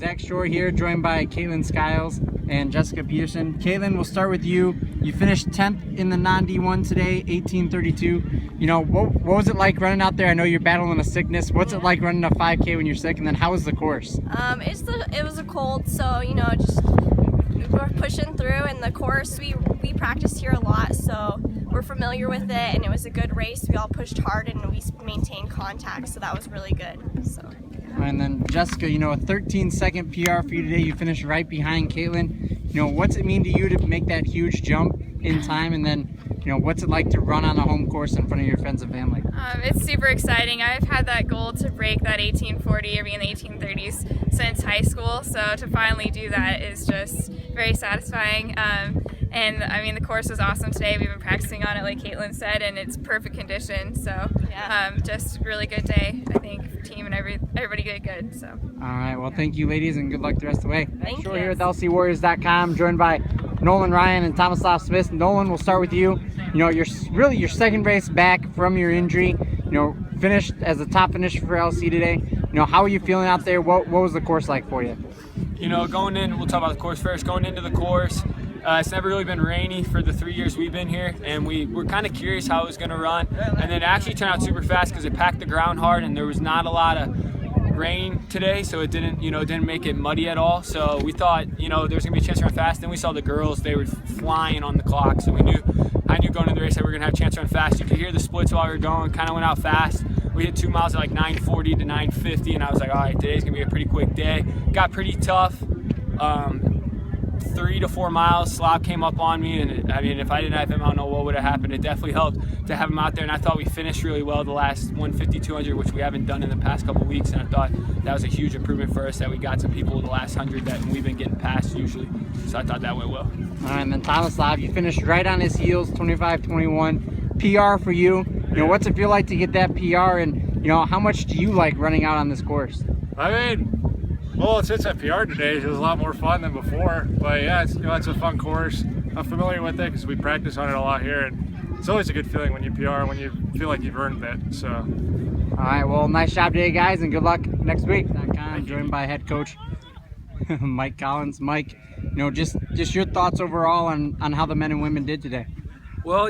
Zach Shore here, joined by Katelynn Skiles and Jessica Peterson. Katelynn, we'll start with you. You finished 10th in the non-D1 today, 18:32. You know, what was it like running out there? I know you're battling a sickness. What's it like running a 5K when you're sick? And then how was the course? It was a cold, so just we're pushing through. And the course, we practiced here a lot, so we're familiar with it. And it was a good race. We all pushed hard and we maintained contact, so that was really good. So. And then Jessica, a 13-second PR for you today. You finished right behind Katelynn. What's it mean to you to make that huge jump in time? And then, what's it like to run on a home course in front of your friends and family? It's super exciting. I've had that goal to break that 1840 or be in the 1830s since high school. So to finally do that is just very satisfying. And I mean, the course was awesome today. We've been practicing on it, like Katelynn said, and it's perfect condition. So just really good day, I think, for team and everybody did good. So. All right. Well, thank you, ladies, and good luck the rest of the way. Thank you. Here with LCWarriors.com, joined by Nolan Ryan and Tomislav Smith. Nolan, we'll start with you. You're your second race back from your injury. Finished as the top finisher for LC today. How are you feeling out there? What was the course like for you? Going in, we'll talk about the course first. Going into the course, it's never really been rainy for the 3 years we've been here, and we were kind of curious how it was going to run. And then it actually turned out super fast because it packed the ground hard, and there was not a lot of rain today, so it didn't make it muddy at all. So we thought, there was going to be a chance to run fast. Then we saw the girls; they were flying on the clock, so I knew going into the race that we were going to have a chance to run fast. You could hear the splits while we were going. Kind of went out fast. We hit 2 miles at like 9:40 to 9:50, and I was like, all right, today's going to be a pretty quick day. Got pretty tough. 3 to 4 miles, Slav came up on me, and if I didn't have him, I don't know what would have happened. It definitely helped to have him out there, and I thought we finished really well the last 150, 200, which we haven't done in the past couple weeks, and I thought that was a huge improvement for us, that we got some people in the last 100 that we've been getting past usually, so I thought that went well. All right, and then Tomislav, you finished right on his heels, 25:21, PR for you. What's it feel like to get that PR, and how much do you like running out on this course? Well, since I PR'd today, it was a lot more fun than before. But yeah, it's a fun course. I'm familiar with it because we practice on it a lot here, and it's always a good feeling when you PR, when you feel like you've earned it. So. All right, well, nice job today, guys, and good luck next week. I'm joined by head coach Mike Collins. Mike, just your thoughts overall on how the men and women did today. Well,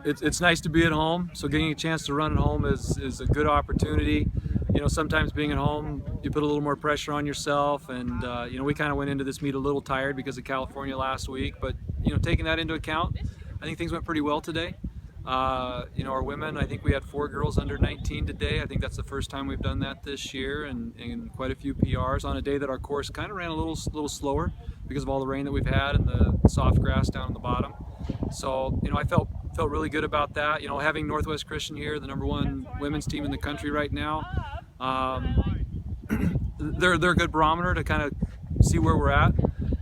it's nice to be at home, so getting a chance to run at home is a good opportunity. Sometimes being at home, you put a little more pressure on yourself, and we kind of went into this meet a little tired because of California last week, but taking that into account, I think things went pretty well today. Our women, I think we had 4 girls under 19 today. I think that's the first time we've done that this year, and quite a few PRs on a day that our course kind of ran a little slower because of all the rain that we've had and the soft grass down at the bottom. So I felt really good about that. Having Northwest Christian here, the #1 women's team in the country right now, they're a good barometer to kind of see where we're at.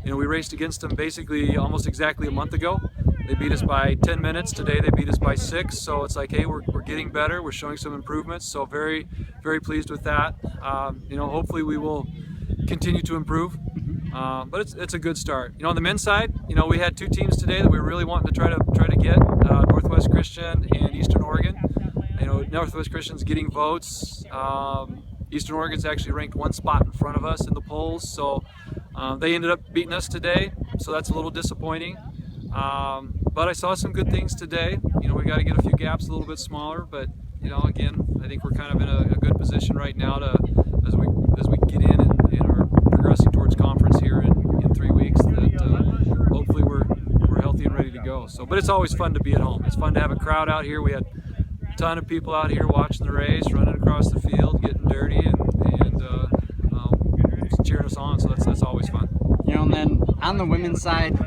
We raced against them basically almost exactly a month ago. They beat us by 10 minutes. Today they beat us by 6. So it's like, hey, we're getting better. We're showing some improvements. So very, very pleased with that. Hopefully we will continue to improve. But it's a good start. On the men's side, we had 2 teams today that we were really wanting to try to get, Northwest Christian and Eastern Oregon. Northwest Christian's getting votes. Eastern Oregon's actually ranked 1 spot in front of us in the polls, so they ended up beating us today, so that's a little disappointing. But I saw some good things today. We got to get a few gaps a little bit smaller, but again, I think we're kind of in a good position right now as we get in and are progressing towards conference here in 3 weeks. That hopefully we're healthy and ready to go. So, but it's always fun to be at home. It's fun to have a crowd out here. We had a ton of people out here watching the race, running across the field, getting dirty, and cheering us on. So that's always fun. And then on the women's side,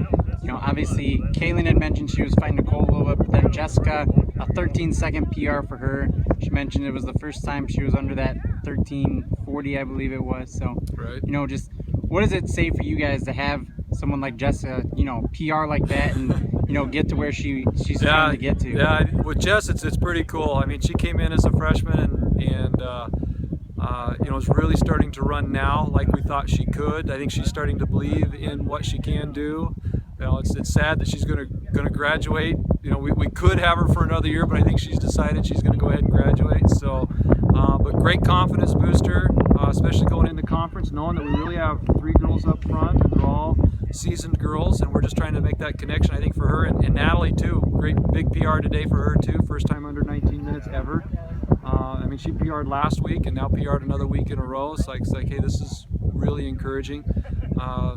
obviously Katelynn had mentioned she was fighting a cold a little bit, but then Jessica, a 13-second PR for her. She mentioned it was the first time she was under that 13:40, I believe it was. So, right. Just what does it say for you guys to have someone like Jessica, PR like that and, get to where she's trying to get to? Yeah, with Jess, it's pretty cool. I mean, she came in as a freshman and is really starting to run now like we thought she could. I think she's starting to believe in what she can do. It's sad that she's going to graduate. We could have her for another year, but I think she's decided she's going to go ahead and graduate. So, but great confidence booster. especially going into conference, knowing that we really have 3 girls up front, and they're all seasoned girls, and we're just trying to make that connection, I think, for her and Natalie too. Great big PR today for her too, first time under 19 minutes ever. I mean, she PR'd last week and now PR'd another week in a row. It's like hey, this is really encouraging.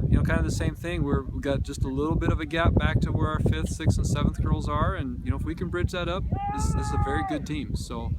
You know, kind of the same thing. We've got just a little bit of a gap back to where our 5th, 6th, and 7th girls are, and you know, if we can bridge that up, this is a very good team. So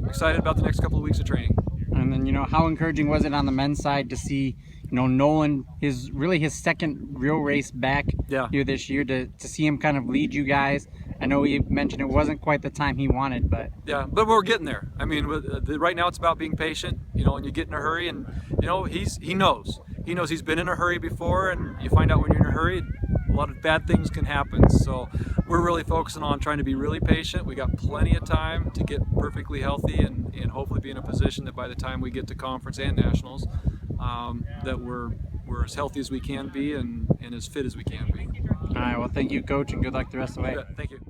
excited about the next couple of weeks of training. And then, you know, how encouraging was it on the men's side to see, you know, Nolan, his second real race back here this year, to see him kind of lead you guys? I know he mentioned it wasn't quite the time he wanted, but yeah, but we're getting there. I mean, right now it's about being patient, you know, and you get in a hurry, and you know, he knows he's been in a hurry before, and you find out when you're in a hurry, a lot of bad things can happen. So we're really focusing on trying to be really patient. We got plenty of time to get perfectly healthy and hopefully be in a position that by the time we get to conference and nationals, that we're as healthy as we can be and as fit as we can be. all right, well, thank you, Coach, and good luck the rest of the way. Thank you.